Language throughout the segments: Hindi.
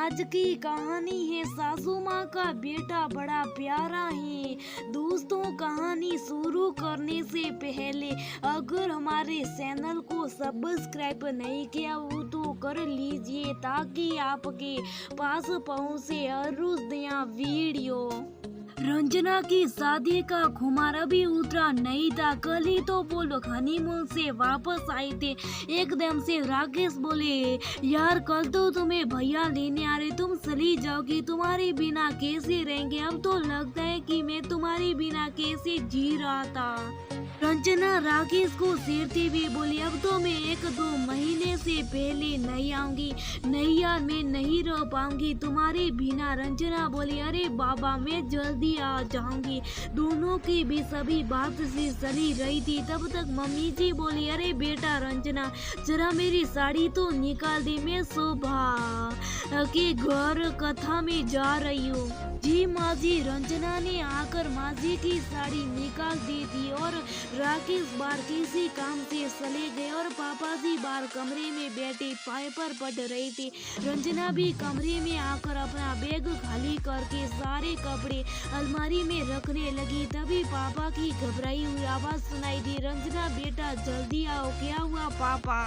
आज की कहानी है सासू माँ का बेटा बड़ा प्यारा है। दोस्तों, कहानी शुरू करने से पहले अगर हमारे चैनल को सब्सक्राइब नहीं किया हो तो कर लीजिए ताकि आपके पास पहुँचे हर रोज नया वीडियो। रंजना की शादी का खुमार अभी उतरा नहीं था। कल ही तो वो लोग हनीमून से वापस आए थे। एकदम से राकेश बोले, यार कल तो तुम्हें भैया लेने आ रहे, तुम चली जाओगी, तुम्हारे बिना कैसे रहेंगे। अब तो लगता है कि मैं तुम्हारे बिना कैसे जी रहा था। रंजना राकेश को छेड़ते हुए बोली, अब तो मैं 1-2 महीने से पहले नहीं आऊंगी। नहीं यार, मैं नहीं रह पाऊंगी तुम्हारे बिना। रंजना बोली, अरे बाबा मैं जल्दी आ जाऊंगी। दोनों की भी सभी बात से चली रही थी। तब तक मम्मी जी बोली, अरे बेटा रंजना जरा मेरी साड़ी तो निकाल दे, मैं शोभा के घर कथा में जा रही हूँ। जी माँ जी। रंजना ने आकर माँ जी की साड़ी निकाल दी थी और राकेश बाहर किसी काम से चले गए और पापा जी बाहर कमरे में बैठे पेपर पढ़ रही थी। रंजना भी कमरे में आकर अपना बैग खाली करके सारे कपड़े अलमारी में रखने लगी। तभी पापा की घबराई हुई आवाज सुनाई दी, रंजना बेटा जल्दी आओ। क्या हुआ पापा?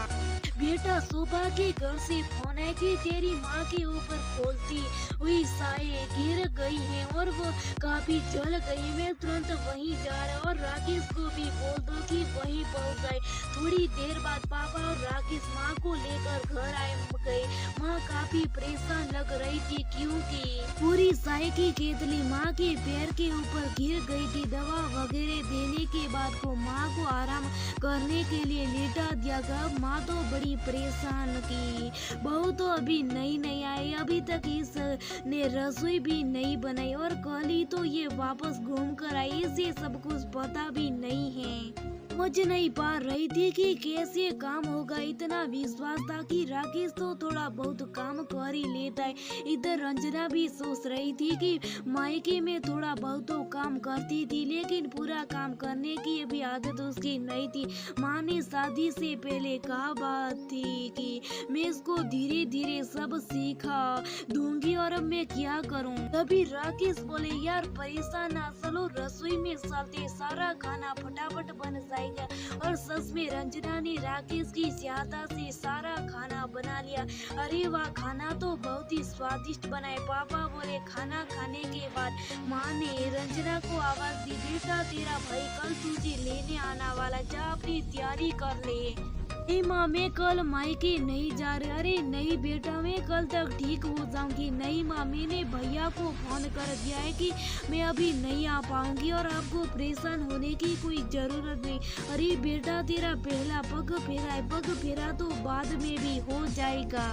बेटा शोभा के घर से फोन है कि तेरी माँ के ऊपर खोलती हुई साए गिर गई है और वो काफी जल गई। मैं तुरंत वहीं जा रहा और राकेश को भी बोल दो कि वहीं पहुंच जाए। थोड़ी देर बाद पापा और राकेश माँ को लेकर घर आए गए। माँ काफी परेशान लग रही थी क्योंकि पूरी साए की केतली माँ के पैर के ऊपर गिर गई थी। दवा वगैरह देने के बाद को माँ को आराम करने के लिए लेटा दिया गया। माँ तो बड़ी परेशान की। बहू तो अभी नहीं आई, अभी तक इसने रसोई भी नहीं बनाई और कल ही तो ये वापस घूम कर आई। इसे सब कुछ पता भी नहीं है। समझ नहीं पा रही थी कि कैसे काम होगा। इतना विश्वास था कि राकेश तो थोड़ा बहुत काम कर ही लेता है। इधर रंजना भी सोच रही थी कि मायके में थोड़ा बहुत तो काम करती थी लेकिन पूरा काम करने की अभी आदत उसकी नहीं थी। माँ ने शादी से पहले कहा बात थी कि मैं इसको धीरे धीरे सब सीखा दूंगी और अब मैं क्या करूं। तभी राकेश बोले, यार परेशान ना, चलो रसोई में चलते, सारा खाना फटाफट बन जाएगा। और सच में रंजना ने राकेश की सहायता से सारा खाना बना लिया। अरे वाह, खाना तो बहुत ही स्वादिष्ट बना है। पापा बोले। खाना खाने के बाद माँ ने रंजना को आवाज दी, बेटा तेरा भाई कल तुझे लेने आने वाला, जा अपनी तैयारी कर ले। नहीं माँ, मैं कल मायके नहीं जा रही। अरे नहीं बेटा, मैं कल तक ठीक हो जाऊंगी। नहीं माँ, मैंने भैया को फोन कर दिया है कि मैं अभी नहीं आ पाऊंगी और आपको परेशान होने की कोई जरूरत नहीं। अरे बेटा तेरा पहला पग फेरा है, पग फेरा तो बाद में भी हो जाएगा।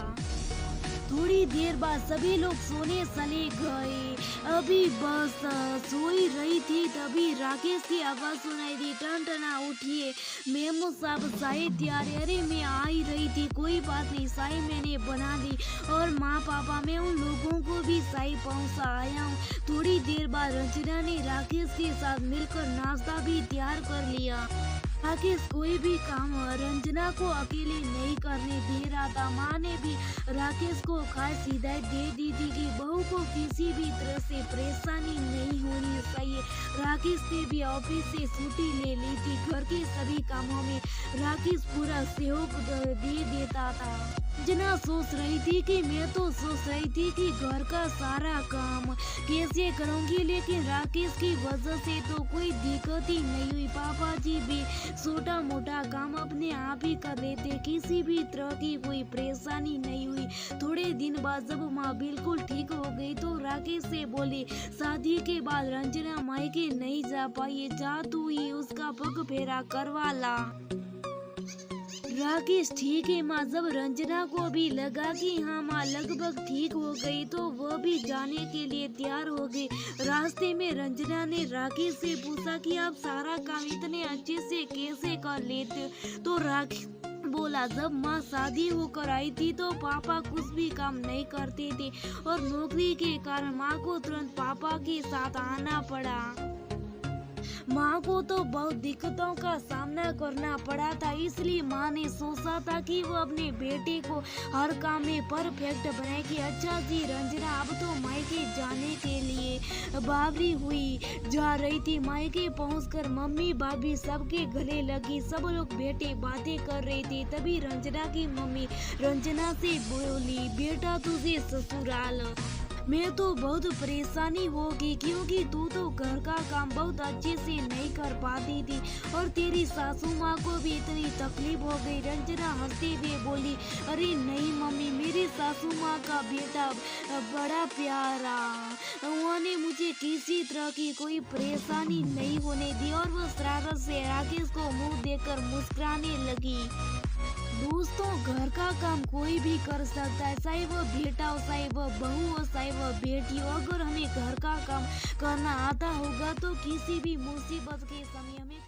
थोड़ी देर बाद सभी लोग सोने चले गए। अभी बस सोई रही थी तभी राकेश की आवाज सुनाई दी, टन टना उठिए, मेमू साहब चाय तैयार है। अरे मैं आ ही रही थी, कोई बात नहीं, चाय मैंने बना दी और माँ पापा मैं उन लोगों को भी चाय पहुँचा आया हूँ। थोड़ी देर बाद रंजना ने राकेश के साथ मिलकर नाश्ता भी तैयार कर लिया। राकेश कोई भी काम रंजना को अकेले नहीं करने दे रहा था। माँ ने भी राकेश को खास हिदायत दे दी थी कि बहू को किसी भी तरह से परेशानी नहीं होनी चाहिए। राकेश ने भी ऑफिस से छुट्टी ले ली थी। घर के सभी कामों में राकेश पूरा सहयोग दे देता था। रंजना सोच रही थी कि मैं तो सोच रही थी कि घर का सारा काम कैसे करूंगी, लेकिन राकेश की वजह से तो कोई दिक्कत ही नहीं हुई। पापा जी भी छोटा मोटा काम अपने आप ही कर लेते, किसी भी तरह की कोई परेशानी नहीं हुई। थोड़े दिन बाद जब माँ बिल्कुल ठीक हो गई तो राकेश से बोली, शादी के बाद रंजना मायके नहीं जा पाई, जा तू ही उसका पग फेरा करवा ला। राकेश, ठीक है माँ। जब रंजना को भी लगा कि हाँ माँ लगभग ठीक हो गई तो वह भी जाने के लिए तैयार हो गई। रास्ते में रंजना ने राकेश से पूछा कि आप सारा काम इतने अच्छे से कैसे कर लेते? तो राकेश बोला, जब माँ शादी होकर आई थी तो पापा कुछ भी काम नहीं करते थे और नौकरी के कारण माँ को तुरंत पापा के साथ आना पड़ा। माँ को तो बहुत दिक्कतों का सामना करना पड़ा था, इसलिए माँ ने सोचा था कि वो अपने बेटे को हर काम में परफेक्ट बनाएगी। अच्छा जी रंजना अब तो मायके जाने के लिए बावरी हुई जा रही थी। मायके पहुंचकर मम्मी भाभी सबके गले लगी, सब लोग बैठे बातें कर रहे थे। तभी रंजना की मम्मी रंजना से बोली, बेटा तुझे ससुराल मैं तो बहुत परेशानी होगी, क्योंकि तू तो घर का काम बहुत अच्छे से नहीं कर पाती थी और तेरी सासू माँ को भी इतनी तकलीफ हो गई। रंजना हंसते हुए बोली, अरे नहीं मम्मी, मेरी सासू माँ का बेटा बड़ा प्यारा, उन्होंने मुझे किसी तरह की कोई परेशानी नहीं होने दी। और वो शरारत से राकेश को मुंह देकर मुस्कुराने लगी। दोस्तों घर का काम कोई भी कर सकता है, चाहे वो बेटा हो, चाहे वो बहू हो, चाहे वो बेटी हो। अगर हमें घर का काम करना आता होगा तो किसी भी मुसीबत के समय हमें